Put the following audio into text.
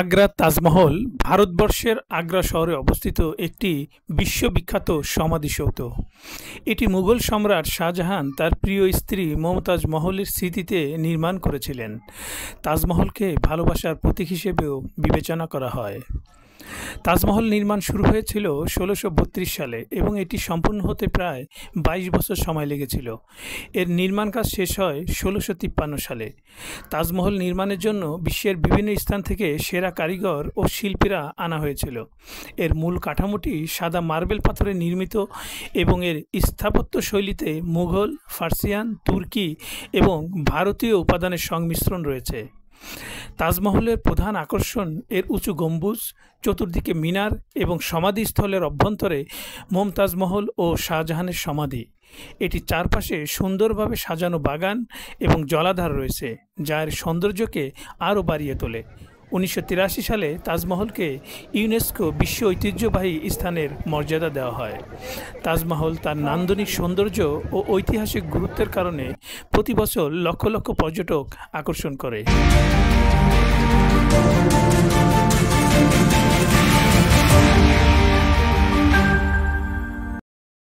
আগ্রা তাজমহল ভারতবর্ষের আগ্রা শহরে অবস্থিত একটি বিশ্ববিখ্যাত সমাধিসৌধ। এটি মুঘল সম্রাট শাহজাহান তার প্রিয় স্ত্রী মমতাজ মহলের স্মৃতিতে নির্মাণ করেছিলেন। তাজমহলকে ভালোবাসার প্রতীক হিসেবেও বিবেচনা করা হয়। তাজমহল নির্মাণ শুরু হয়েছিল ১৬৩২ সালে এবং এটি সম্পূর্ণ হতে প্রায় ২২ বছর সময় লেগেছিল। এর নির্মাণ কাজ শেষ হয় ১৬৫৩ সালে। তাজমহল নির্মাণের জন্য বিশ্বের বিভিন্ন স্থান থেকে সেরা কারিগর ও শিল্পীরা আনা হয়েছিল। এর মূল কাঠামোটি সাদা মার্বেল পাথরে নির্মিত এবং এর স্থাপত্য শৈলীতে মুঘল, পার্সিয়ান, তুর্কি এবং ভারতীয় উপাদানের সংমিশ্রণ রয়েছে। তাজমহলের প্রধান আকর্ষণ এর উঁচু গম্বুজ, চতুর্দিকে মিনার এবং সমাধিস্থলের অভ্যন্তরে মমতাজ মহল ও শাহজাহানের সমাধি। এটির চারপাশে সুন্দরভাবে সাজানো বাগান এবং জলাধার রয়েছে, যা এর সৌন্দর্যকে আরও বাড়িয়ে তোলে। ১৯৮৩ সালে তাজমহলকে ইউনেস্কো বিশ্ব ঐতিহ্যবাহী স্থানের মর্যাদা দেওয়া হয়। তাজমহল তার নান্দনিক সৌন্দর্য ও ঐতিহাসিক গুরুত্বের কারণে প্রতি বছর লক্ষ লক্ষ পর্যটক আকর্ষণ করে।